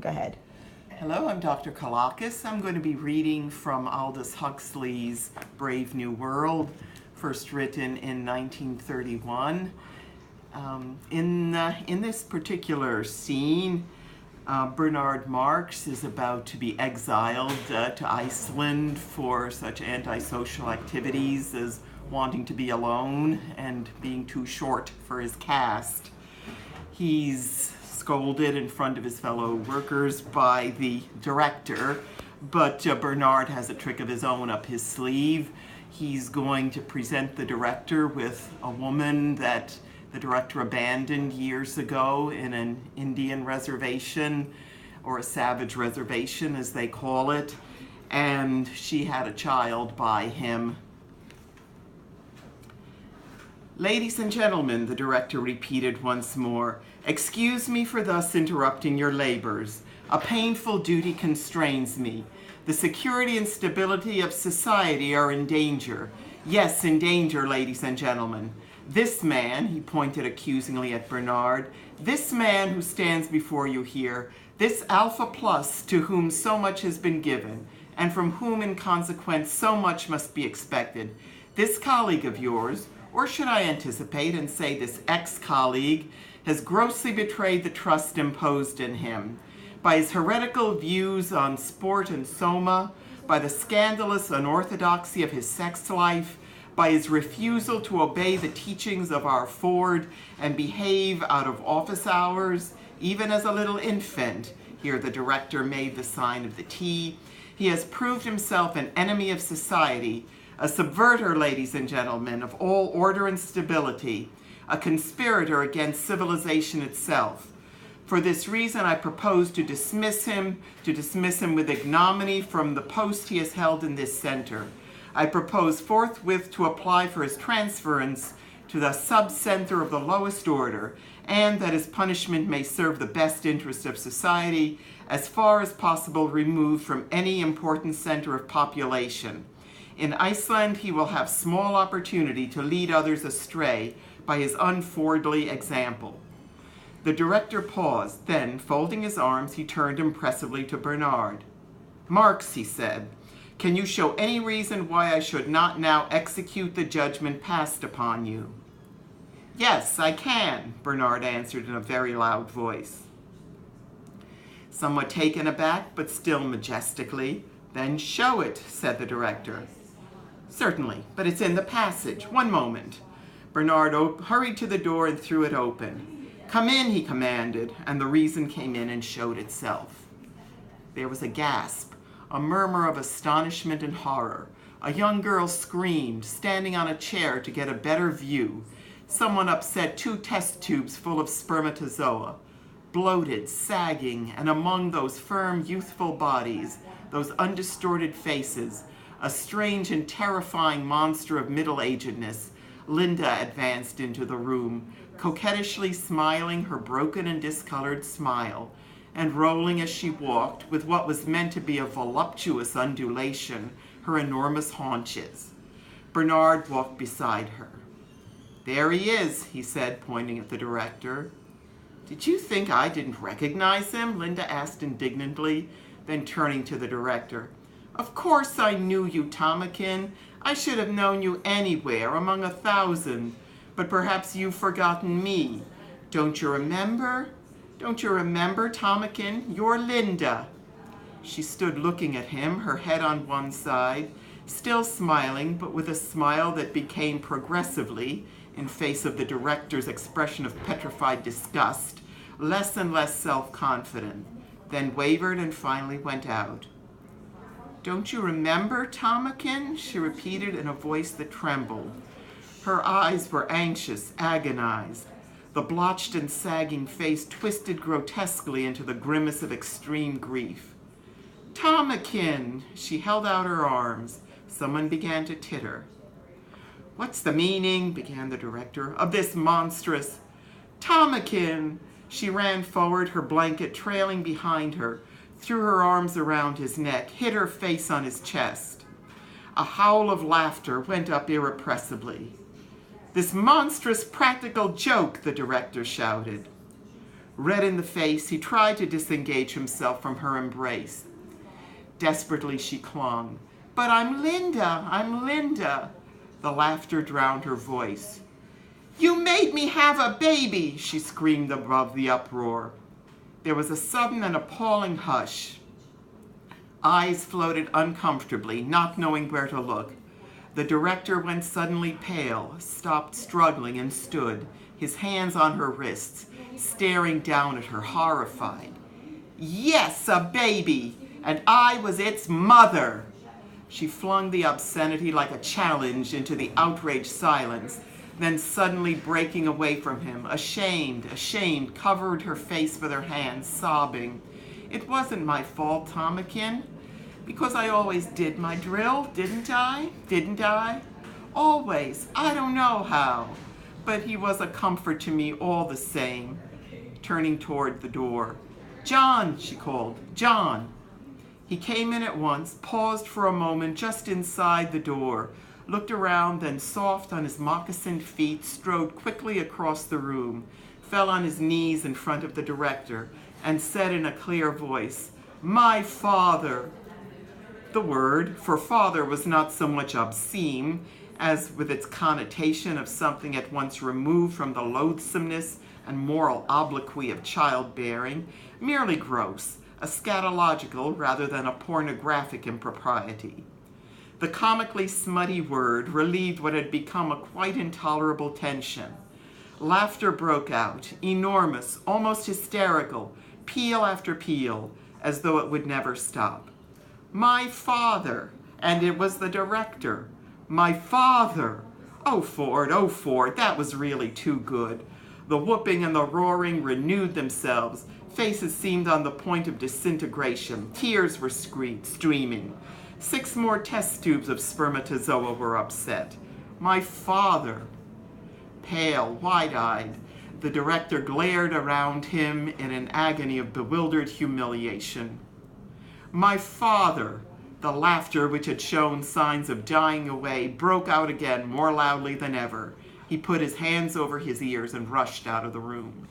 Go ahead. Hello, I'm Dr. Kalakis. I'm going to be reading from Aldous Huxley's Brave New World, first written in 1931. In this particular scene, Bernard Marx is about to be exiled to Iceland for such antisocial activities as wanting to be alone and being too short for his caste. He's scolded in front of his fellow workers by the director, but Bernard has a trick of his own up his sleeve. He's going to present the director with a woman that the director abandoned years ago in an Indian reservation, or a savage reservation as they call it, and she had a child by him. "Ladies and gentlemen," the director repeated once more, "excuse me for thus interrupting your labors. A painful duty constrains me. The security and stability of society are in danger. Yes, in danger, ladies and gentlemen. This man," he pointed accusingly at Bernard, "this man who stands before you here, this Alpha Plus to whom so much has been given, and from whom in consequence so much must be expected, this colleague of yours, or should I anticipate and say this ex-colleague, has grossly betrayed the trust imposed in him. By his heretical views on sport and soma, by the scandalous unorthodoxy of his sex life, by his refusal to obey the teachings of our Ford and behave out of office hours, even as a little infant," here the director made the sign of the T, "he has proved himself an enemy of society, a subverter, ladies and gentlemen, of all order and stability, a conspirator against civilization itself. For this reason, I propose to dismiss him with ignominy from the post he has held in this center. I propose forthwith to apply for his transference to the sub-center of the lowest order, and that his punishment may serve the best interest of society, as far as possible removed from any important center of population. In Iceland, he will have small opportunity to lead others astray by his unfordly example." The director paused, then, folding his arms, he turned impressively to Bernard. "Marx," he said, "can you show any reason why I should not now execute the judgment passed upon you?" "Yes, I can," Bernard answered in a very loud voice. Somewhat taken aback, but still majestically, "Then show it," said the director. "Certainly, but it's in the passage. One moment." Bernard hurried to the door and threw it open. "Come in," he commanded, and the reason came in and showed itself. There was a gasp, a murmur of astonishment and horror. A young girl screamed, standing on a chair to get a better view. Someone upset 2 test tubes full of spermatozoa. Bloated, sagging, and among those firm, youthful bodies, those undistorted faces, a strange and terrifying monster of middle-agedness, Linda advanced into the room, coquettishly smiling her broken and discolored smile, and rolling as she walked, with what was meant to be a voluptuous undulation, her enormous haunches. Bernard walked beside her. "There he is," he said, pointing at the director. "Did you think I didn't recognize him?" Linda asked indignantly, then turning to the director. "Of course I knew you, Tomakin. I should have known you anywhere, among 1,000. But perhaps you've forgotten me. Don't you remember? Don't you remember, Tomakin? You're Linda." She stood looking at him, her head on one side, still smiling, but with a smile that became progressively, in face of the director's expression of petrified disgust, less and less self-confident, then wavered and finally went out. "Don't you remember, Tomakin?" she repeated in a voice that trembled. Her eyes were anxious, agonized. The blotched and sagging face twisted grotesquely into the grimace of extreme grief. "Tomakin!" She held out her arms. Someone began to titter. "What's the meaning," began the director, "of this monstrous—" "Tomakin!" She ran forward, her blanket trailing behind her, threw her arms around his neck, hid her face on his chest. A howl of laughter went up irrepressibly. "This monstrous practical joke," the director shouted. Red in the face, he tried to disengage himself from her embrace. Desperately she clung. "But I'm Linda, I'm Linda." The laughter drowned her voice. "You made me have a baby," she screamed above the uproar. There was a sudden and appalling hush. Eyes floated uncomfortably, not knowing where to look. The director went suddenly pale, stopped struggling, and stood, his hands on her wrists, staring down at her, horrified. "Yes, a baby, and I was its mother." She flung the obscenity like a challenge into the outraged silence, then suddenly breaking away from him, ashamed, covered her face with her hands, sobbing. "It wasn't my fault, Tomakin, because I always did my drill, didn't I? Didn't I? Always. I don't know how. But he was a comfort to me all the same." Turning toward the door. "John," she called. "John." He came in at once, paused for a moment just inside the door, looked around, then soft on his moccasined feet, strode quickly across the room, fell on his knees in front of the director, and said in a clear voice, "My father." The word for father was not so much obscene as with its connotation of something at once removed from the loathsomeness and moral obloquy of childbearing, merely gross, a scatological rather than a pornographic impropriety. The comically smutty word relieved what had become a quite intolerable tension. Laughter broke out, enormous, almost hysterical, peal after peal, as though it would never stop. My father, and it was the director. My father. Oh, Ford, that was really too good. The whooping and the roaring renewed themselves. Faces seemed on the point of disintegration. Tears were streaming. 6 more test tubes of spermatozoa were upset. My father. Pale, wide-eyed, the director glared around him in an agony of bewildered humiliation. My father. The laughter, which had shown signs of dying away, broke out again more loudly than ever. He put his hands over his ears and rushed out of the room.